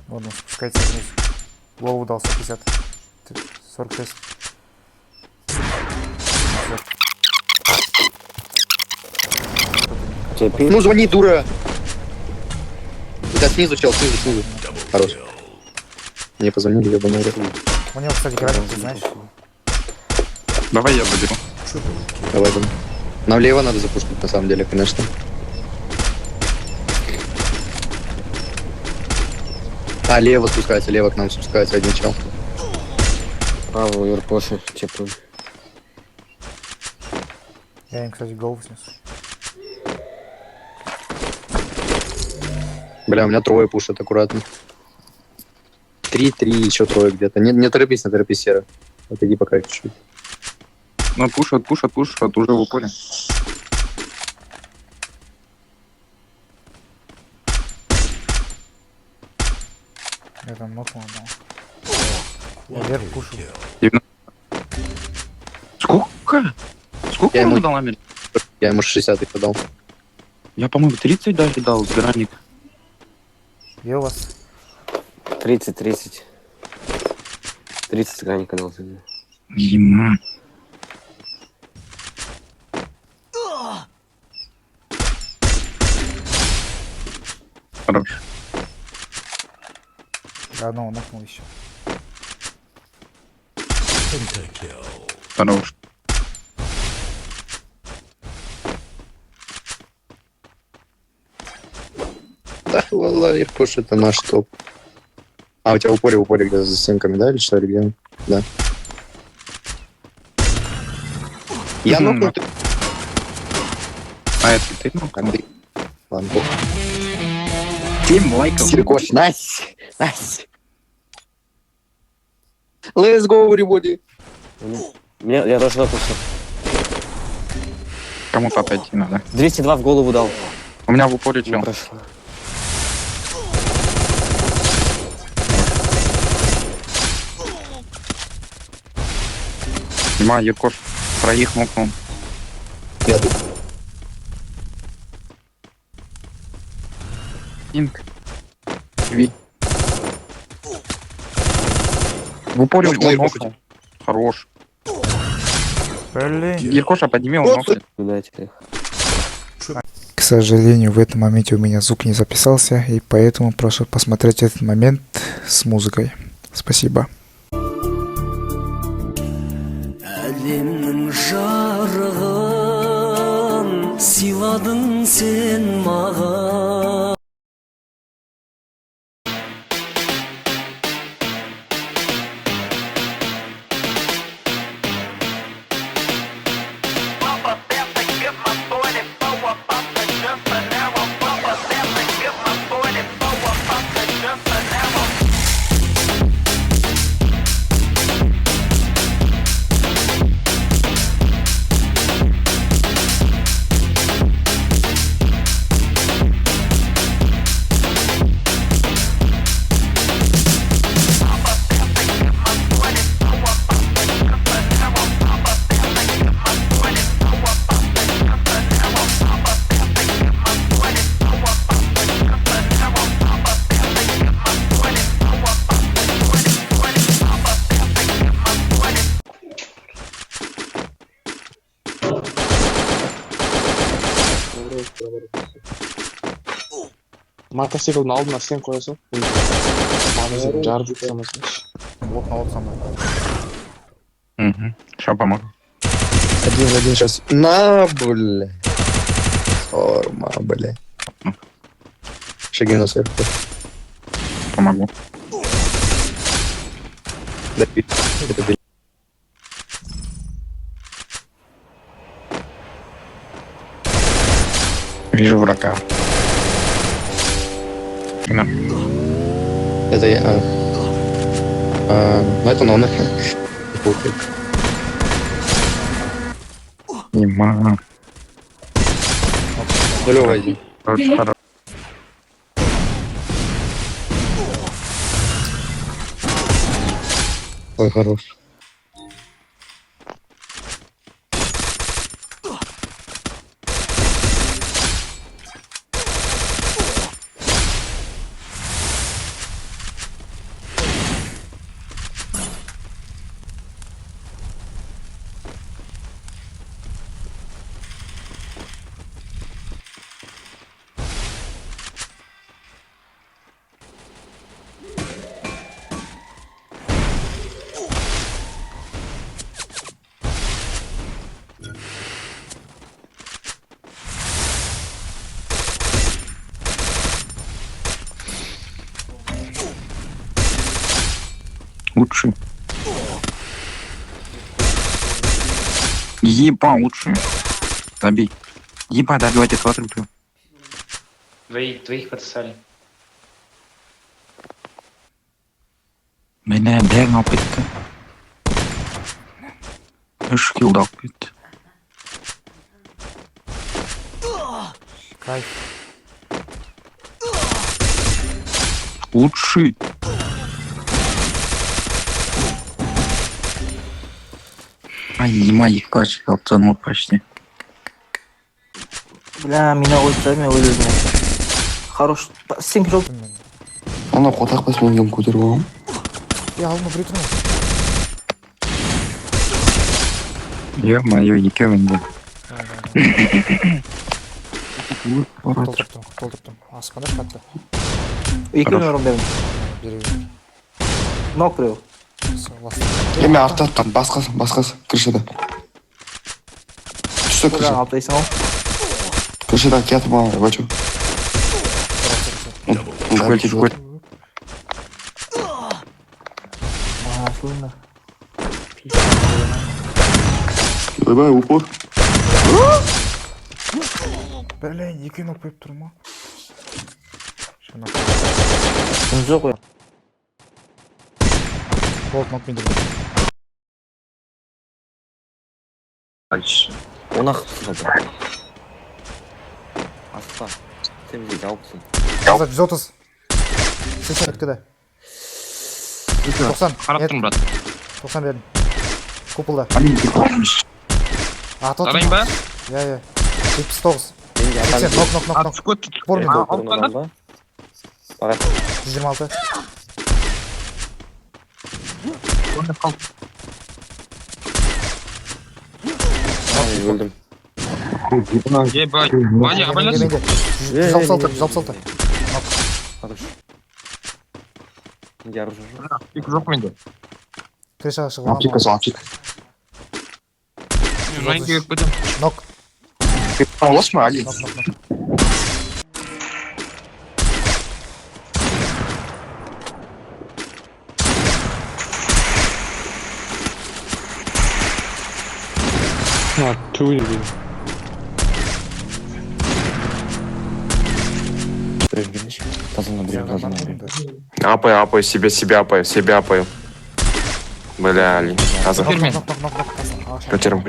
Вот он спускается вниз. Голову дал 150. 46. Ну звони, дура! Да снизу, чел, снизу. Хорош. Мне позвонили, ебаный рот. У него, кстати, график, ты знаешь? Давай я заберу. Давай, давай. Нам лево надо запушить, на самом деле, конечно. А, лево спускается, лево к нам спускается один чел. Право, Юркоши, типа. Я им, кстати, голову снесу. Бля, у меня трое пушат, аккуратно. 3, еще трое где-то. Не торопись, Сера. Отойди пока чуть-чуть. Ну, пушат, уже в упоре. Я там нокнул одного. Я вверх пушу. Сколько? Сколько Я ему ему- дал Амель? Я ему 60 подал. Я, по-моему, 30 даже дал с граник. Где у вас? 30. 30 граней канал. Ема. Хорош. Я одного нокнул еще. Хорош. Да, валла, Иркош, это наш топ. А, у тебя в упоре где-то за стенками, да, или что, или где он? Да. Я Мгм. нокнул, ты... А это ты, ну, Андрей. Ладно, похуй. 7 лайков. Иркош, найс. Let's go, everybody. Я тоже допустил. Кому-то отойти надо. 202 в голову дал. У меня в упоре Не чел. прошло. Ема, Якош, троих мокнул. Я тут. Инк. Ви. В упоре Может, он Якош мокнул. Хорош. Блин. Якоша, подними, он мокнул. Дайте их. К сожалению, в этом моменте у меня звук не записался, и поэтому прошу посмотреть этот момент с музыкой. Спасибо. Әлемнің жарығын сыйладың сен маған. Мотоциклдің алдына сен қоясың. Маңызы жарып самосың. Вот на вот со мной. Угу. Сейчас помогу. Один в один сейчас. На, бля. Форма, бля. Шаги сверху. Помогу. Да, это ты. Вижу врага. На. Это я. Ну это номер. Ема. Нулевый один. Хорош. Ой, хорош. Лучший. Еба, лучший. Добей. Еба, добивайте этого трупа. Двоих подсали. Бля, бегал кетті. Үш килл алып кетті. Кайф. Лучший. Ай, ема, екі качек алып тонут почти. Бля, меня өлтірді, мен өлдім. Хорош. Сен жол. Ана қотақ бас мен көтеріп алам. Алдыма біреу тұрмын. Ё-моё, екеуінде. Толтырттым. Аспанда шатты. Екеуін орын бердім. Берейін. Нок біреу. Мен артта аттым, басқасы, крышада. Түсті Бля, крыша. аптайсың ау. Крышада кетіп алам, бачу. Школьчик. Слышно. Ойбай, упор. Блин, екеуін алып қойып тұрмын. Күн жоқ ой. Болды, нок мен Он ақ тұтады. Асқа. Сен бізге жалпысың. 130. 80 өткіді. 90. Қараттым, брат. 90 бердім. Купылда. Тарайын ба? Я. 79. Менде атам 80. Нок. Скот. Бұрмен. Бұрын ба? Бағат. 126. Өлдім. Ебать. Ваня, абайлас. Менде. 166. Хорош. Менде оружие жоқ. Пик жоқ менде. Крышаға шығып Аптека, аламын. аптека. Жайын кеуіп кетем. Нок. Аласың ба, Али? Апай, себе апаю. Бля, Али. Аза. Нок. Көтерім.